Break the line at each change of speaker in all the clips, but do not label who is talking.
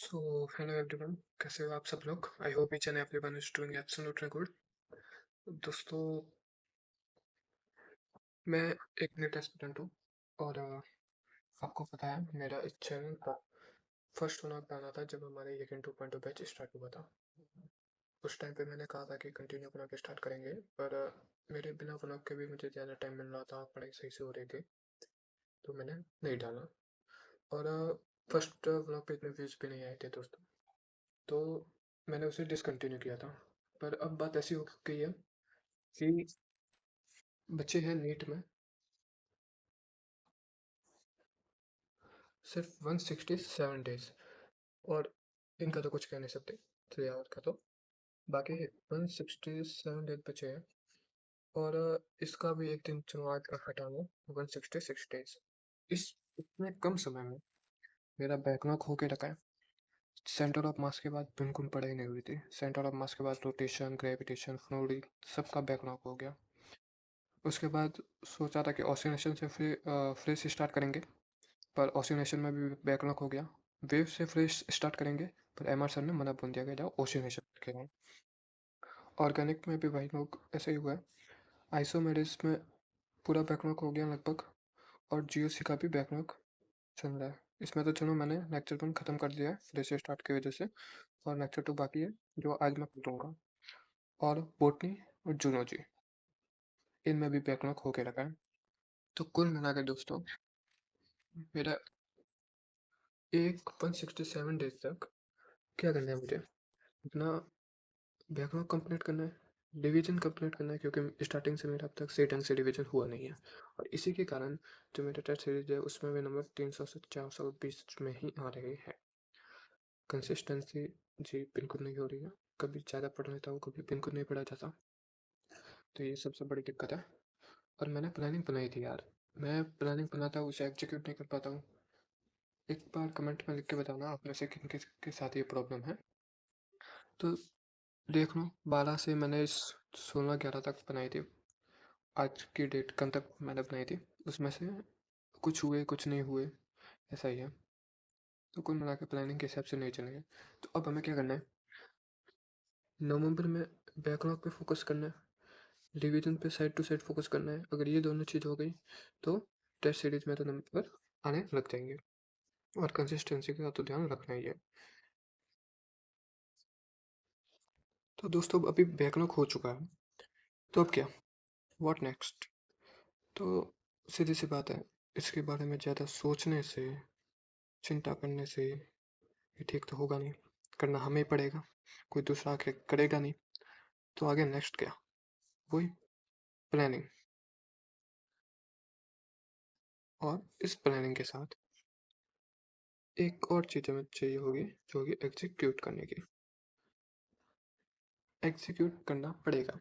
So hello everyone, कैसे हो आप सब लोग? I hope each and everyone is doing absolutely good. दोस्तों, मैं एक नीट एस्पिरेंट हूँ और आपको पता है मेरा इस चैनल का फर्स्ट व्लॉग डाला था जब हमारे ये 2.0 बैच स्टार्ट हुआ था। उस टाइम पे मैंने कहा था कि कंटिन्यू व्लॉग स्टार्ट करेंगे, पर मेरे बिना व्लॉग के भी मुझे ज़्यादा टाइम मिल रहा था, पढ़ाई सही से हो रही थी, तो मैंने नहीं डाला। और फर्स्ट व्लॉग पे इतने व्यूज़ भी नहीं आए थे दोस्तों, तो मैंने उसे डिसकंटिन्यू किया था। पर अब बात ऐसी हो गई है कि बच्चे हैं नीट में सिर्फ 167 डेज, और इनका तो कुछ कह नहीं सकते 3 आवर का, तो बाकी 167 डेज बचे हैं। और इसका भी एक दिन चलो आज का हटा लो, 166 डेज। इस इतने कम समय में मेरा बैकलॉग होके रखा है। सेंटर ऑफ मास के बाद बिल्कुल पढ़ाई नहीं हुई थी, सेंटर ऑफ मास के बाद रोटेशन, ग्रेविटेशन, फ्लूइड सबका बैकलॉग हो गया। उसके बाद सोचा था कि ऑसिलेशन से फ्रेश स्टार्ट करेंगे, पर ऑसिलेशन में भी बैकलॉग हो गया। वेव से फ्रेश स्टार्ट करेंगे, पर एमआर सर ने मना बोल दिया कि जाओ ऑसिलेशन के जाओ। ऑर्गेनिक में भी भाई लोग ऐसे ही हुआ है। आइसोमेरिस में पूरा बैकलॉग हो गया लगभग, और जीओसी का भी बैकलॉग चल रहा है। इसमें तो चलो मैंने लेक्चर 1 ख़त्म कर दिया है फ्रेश स्टार्ट की वजह से, और लेक्चर 2 बाकी है जो आज मैं पढ़ूंगा। और बोटनी और जूलॉजी, इनमें भी बैकलॉग होके रखा है। तो कुल मिलाकर दोस्तों मेरा 167 डेज तक क्या करना है, मुझे अपना बैकलॉग कंप्लीट करना है, डिवीजन कंप्लीट करना है, क्योंकि स्टार्टिंग से मेरा अब तक सही ढंग से डिवीजन हुआ नहीं है। और इसी के कारण जो मेरा टेस्ट सीरीज है उसमें भी नंबर 300 से 400 बीच में ही आ रहे हैं। कंसिस्टेंसी जी बिल्कुल नहीं हो रही है, कभी ज़्यादा पढ़ लेता हूँ, कभी बिल्कुल नहीं पढ़ा जाता, तो ये सबसे बड़ी दिक्कत है। और मैंने प्लानिंग बनाई थी यार, मैं प्लानिंग बनाता हूँ उसे एग्जीक्यूट नहीं कर पाता हूँ। एक बार कमेंट में लिख के बताना आप में से किन के साथ ये प्रॉब्लम है। तो देख लो, 12 से मैंने 16-11 तक बनाई थी, आज की डेट कल तक मैंने बनाई थी, उसमें से कुछ हुए कुछ नहीं हुए, ऐसा ही है। तो कुल मिला के प्लानिंग के हिसाब से नहीं चलेंगे। तो अब हमें क्या करना है, नवंबर में बैकलॉग पे फोकस करना है, रिवीजन पे साइड टू साइड फोकस करना है। अगर ये दोनों चीज़ हो गई तो टेस्ट सीरीज में तो नंबर आने लग जाएंगे, और कंसिस्टेंसी का तो ध्यान रखना ही है। तो दोस्तों अभी बैकलॉग हो चुका है, तो अब क्या, व्हाट नेक्स्ट? तो सीधी सी बात है, इसके बारे में ज़्यादा सोचने से, चिंता करने से ये ठीक तो होगा नहीं, करना हमें ही पड़ेगा, कोई दूसरा आके करेगा नहीं। तो आगे नेक्स्ट क्या, वही प्लानिंग। और इस प्लानिंग के साथ एक और चीज़ हमें चाहिए होगी, जो होगी एग्जीक्यूट करने की। एग्जीक्यूट करना पड़ेगा।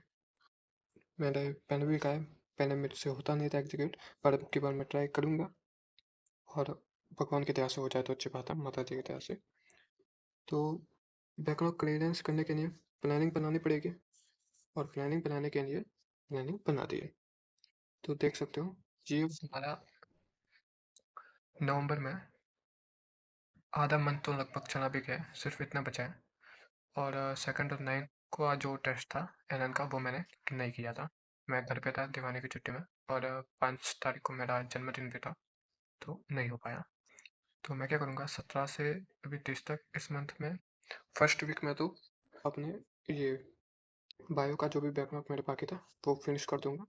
मैंने भी कहा है, पहले मेरे से होता नहीं था एग्जीक्यूट, पर अब की बार मैं ट्राई करूँगा, और भगवान की दया से हो जाए तो अच्छी बात है, माता जी की दया से। तो बैकलॉग क्लियरेंस करने के लिए प्लानिंग बनानी पड़ेगी, और प्लानिंग बनाने के लिए प्लानिंग बना दी है। तो देख सकते हो ये हमारा नवंबर में आधा मंथ तो लगभग चला भी गया है, सिर्फ इतना बचा है। और 2 और 9 को आज जो टेस्ट था एनएन का, वो मैंने नहीं किया था, मैं घर पे था दिवाली की छुट्टी में, और 5 तारीख को मेरा जन्मदिन भी था, तो नहीं हो पाया। तो मैं क्या करूँगा, 17 से अभी 30 तक इस मंथ में फर्स्ट वीक में तो अपने ये बायो का जो भी बैकलॉग मेरे बाकी था वो फिनिश कर दूंगा,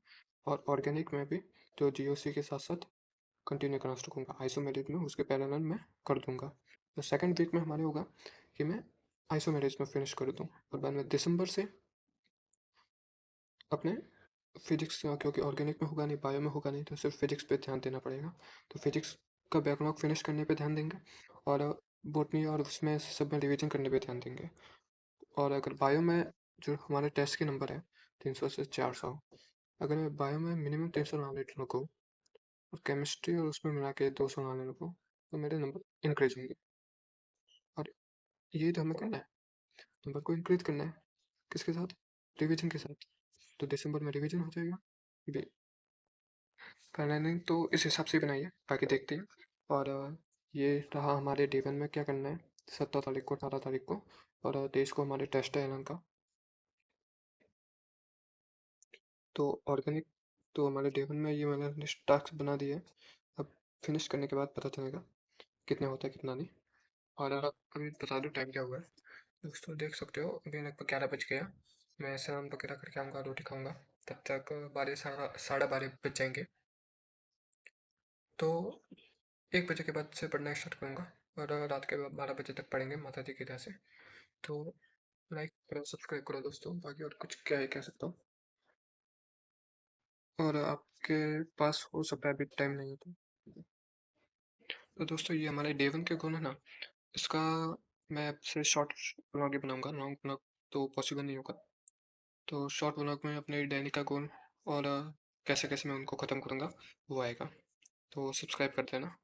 और ऑर्गेनिक में भी जो जीओसी के साथ साथ कंटिन्यू करना शुरू करूँगा, आइसोमेरिक में उसके पैरेलल में कर दूंगा। तो सेकंड वीक में हमारे होगा कि मैं आइसोमेरिक में फिनिश कर दूँ, और बाद में दिसंबर से अपने फिजिक्स, क्योंकि ऑर्गेनिक में होगा नहीं, बायो में होगा नहीं, तो सिर्फ फिजिक्स पे ध्यान देना पड़ेगा। तो फिजिक्स का बैकलॉग फिनिश करने पे ध्यान देंगे, और बॉटनी और उसमें सब में रिवीजन करने पे ध्यान देंगे। और अगर बायो में जो हमारे टेस्ट के नंबर है 300 से 400, अगर मैं बायो में मिनिमम 300 ला लेने को, और केमिस्ट्री और उसमें मिला के 200 ला लेने को, तो मेरे नंबर इंक्रीज होंगे। और ये तो हमें करना है, नंबर को इंक्रीज करना है, किसके साथ, रिवीजन के साथ। तो दिसंबर में रिवीजन हो जाएगा। प्लानिंग तो इस हिसाब से बनाई है, बाकी देखते हैं। और ये रहा हमारे डे 1 में क्या करना है, 17 तारीख को, 18 तारीख को, और 23 को हमारे टेस्ट है एलन का। तो ऑर्गेनिक, तो हमारे डे 1 में ये मैंने टास्क बना दिए हैं। अब फिनिश करने के बाद पता चलेगा कितने होता है कितना नहीं। और अभी बता दूँ टाइम क्या हुआ है दोस्तों, देख सकते हो अभी लगभग 11 बज गया। मैं स्नान वगैरह करके आऊँगा, रोटी खाऊंगा, तब तक 12 साढ़े 12 बज जाएंगे। तो 1 बजे के बाद से पढ़ना स्टार्ट करूँगा, और रात के 12 बजे तक पढ़ेंगे माता जी की दया से। तो लाइक करो, सब्सक्राइब करो दोस्तों, बाकी और कुछ क्या ही कह सकता हूँ। और आपके पास हो सकता है अभी टाइम नहीं है तो दोस्तों ये हमारे डे 1 के गुण है ना, इसका मैं आपसे शॉर्ट व्लॉग ही बनाऊंगा, लॉन्ग व्लॉग तो पॉसिबल नहीं होगा। तो शॉर्ट व्लॉग में अपने डेली का गोल और कैसे कैसे मैं उनको ख़त्म करूँगा वो आएगा। तो सब्सक्राइब कर देना।